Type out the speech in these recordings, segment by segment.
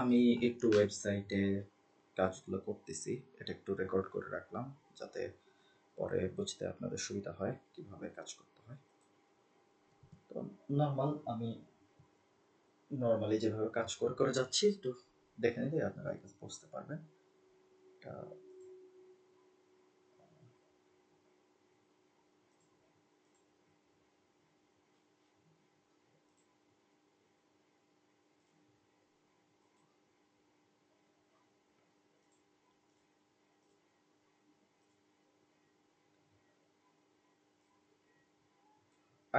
আমি একটু ওয়েবসাইটে কাজগুলো করতেছি, এটা একটু রেকর্ড করে রাখলাম যাতে পরে বুঝতে আপনাদের সুবিধা হয় কিভাবে কাজ করতে হয়। তো আমি নর্মালি যেভাবে কাজ করে করে যাচ্ছি একটু দেখে নিলে আপনারা আই গেস বুঝতে পারবেন। এটা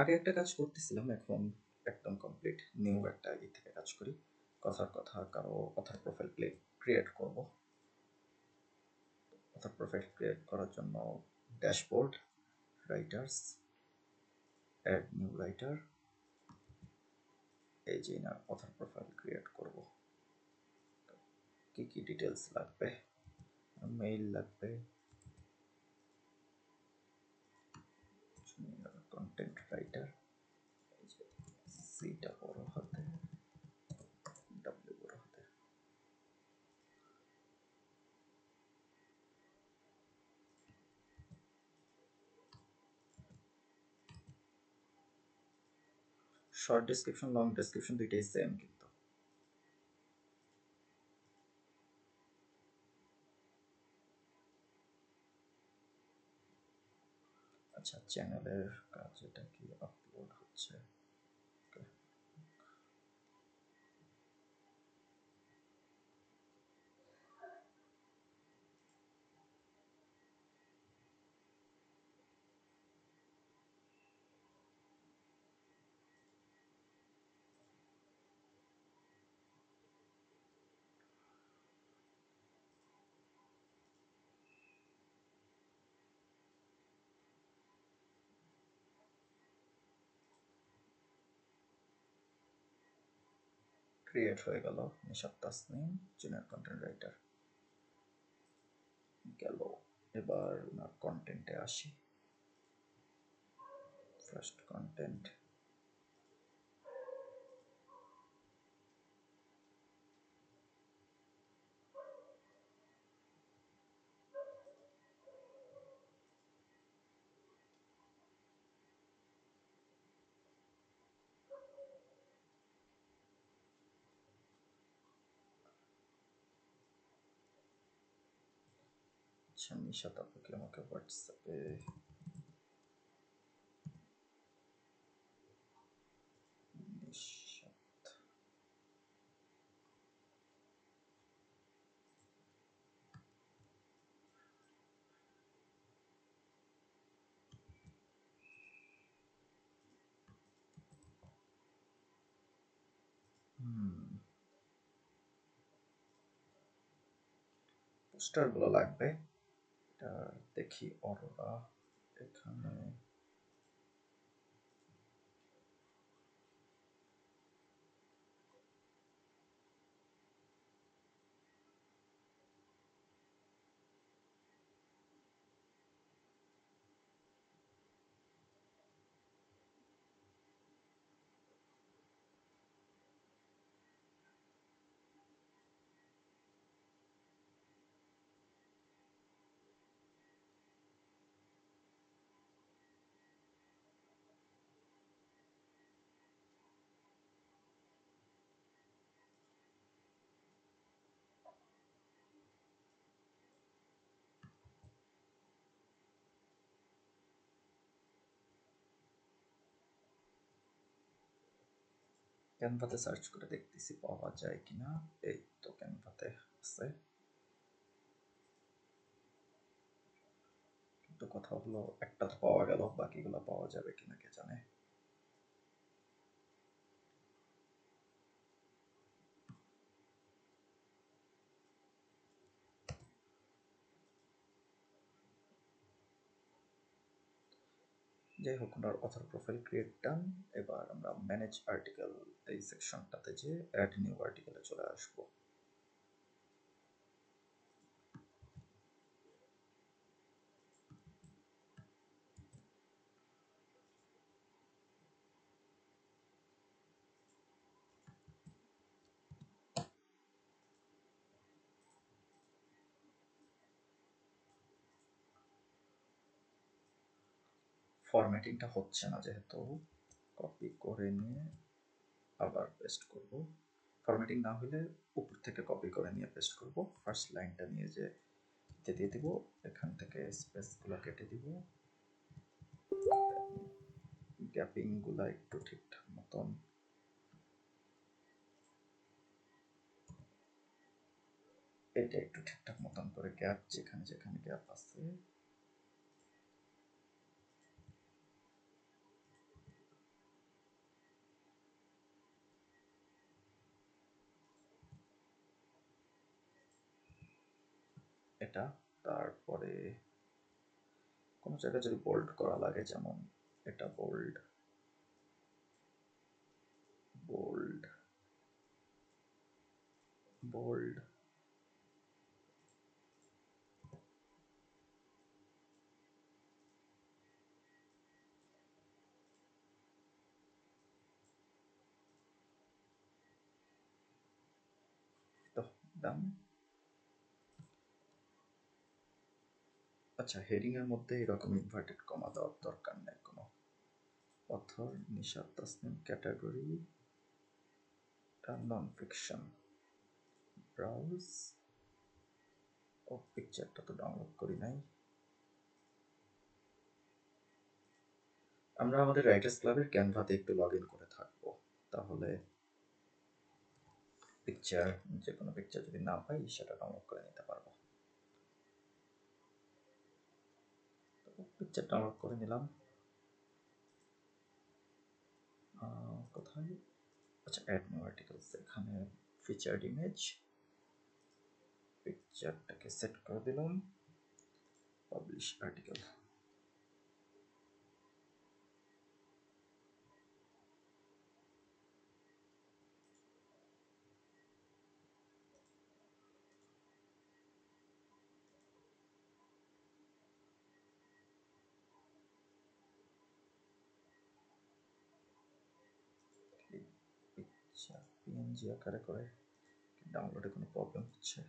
আগে একটা কাজ করতেছিলাম, এখন একদম কমপ্লিট নিউ একটা ই থেকে কাজ করি। কথার কথা কারো কথার প্রোফাইল ক্রিয়েট করব। কথার প্রোফাইল ক্রিয়েট করার জন্য dashboard, writers, add new writer, এই যে না কথার প্রোফাইল ক্রিয়েট করব। কি কি ডিটেলস লাগবে? মেইল লাগবে, কন্টেন্ট রাইটার, সিটা বড় হাতে, ডাব্লিউ বড় হাতে, শর্ট ডেসক্রিপশন, লং ডেসক্রিপশন দুইটাই সেম কিন্তু। আচ্ছা, চ্যানেলের কাজ এটা কি আপলোড হচ্ছে? ক্রিয়েট হয়ে গেল। Nishat Tasnim, junior content writer গেল। এবার ওনার কন্টেন্টে আসি। ফার্স্ট কন্টেন্ট, আচ্ছা নিশাত আপুকে আমাকে হোয়াটসঅ্যাপে নিশাত, পোস্টারগুলো লাগবে। এটা দেখি অরোরা এখানে, ক্যানভাতে সার্চ করে দেখতেছি পাওয়া যায় কিনা। এই তো ক্যানভাতে আছে, কিন্তু কথা হলো একটা তো পাওয়া গেল, বাকিগুলো পাওয়া যাবে কিনা কে জানে। যাই হোক, ওনার অথর প্রোফাইল ক্রিয়েট ডান। এবার আমরা ম্যানেজ আর্টিকেল এই সেকশনটাতে যে অ্যাড নিউ আর্টিকেলে চলে আসবো। ফরম্যাটিংটা হচ্ছে না যেহেতু, কপি করে নিয়ে আবার পেস্ট করব। ফরম্যাটিং না হলে উপর থেকে কপি করে নিয়ে পেস্ট করব। ফার্স্ট লাইনটা নিয়ে যে দিয়ে দিব, এখান থেকে স্পেসগুলো কেটে দিব, গ্যাপিংগুলো একটু ঠিকঠাক মতন, এটা একটু ঠিকঠাক মতন করে গ্যাপ যেখানে যেখানে গ্যাপ আছে এটা। তারপরে কোনো জায়গায় যদি বোল্ড করা লাগে, যেমন এটা বোল্ড, বোল্ড, বোল্ড, তো ডান। আচ্ছা, হেডিং এর মধ্যে এরকম ইনভার্টেড কমা দেওয়ার দরকার নেই কোনো। Author Nishat Tasnim, category non fiction, browse. ও পিকচারটা তো ডাউনলোড করি নাই। আমরা আমাদের রাইটার্স ক্লাবের ক্যানভাতে একটু লগ ইন করে থাকবো, তাহলে পিকচার, যে কোনো পিকচার যদি না পাই সেটা ডাউনলোড করে নিতে পারবো। পিকচার ডাউনলোড করে নিলাম। কোথায়, আচ্ছা অ্যাড নিউ আর্টিকেলস, এখানে ফিচার্ড ইমেজ, পিকচারটাকে সেট করে দিলাম, পাবলিশ আর্টিকেল। পিকচার পিএনজি আকারে করে ডাউনলোডে কোনো প্রবলেম হচ্ছে?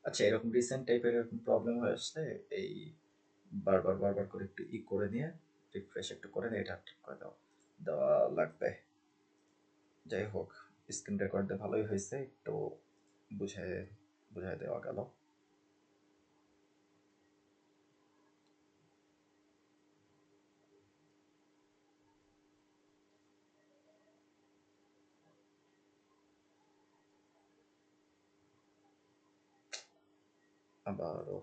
আচ্ছা, এরকম রিসেন্ট টাইপের এরকম প্রবলেম হয়ে আসলে এই বারবার বারবার করে একটু করে নিয়ে রিফ্রেশ একটু করে নিয়ে এটা ঠিক করে দেওয়া লাগবে। যাই হোক, স্ক্রিন রেকর্ড দিয়ে ভালোই হয়েছে, একটু বুঝে বুঝাই দেওয়া গেল। আবারও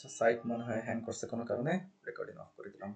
সাইট মনে হয় হ্যাং করছে কোনো কারণে, রেকর্ডিং অফ করে দিলাম।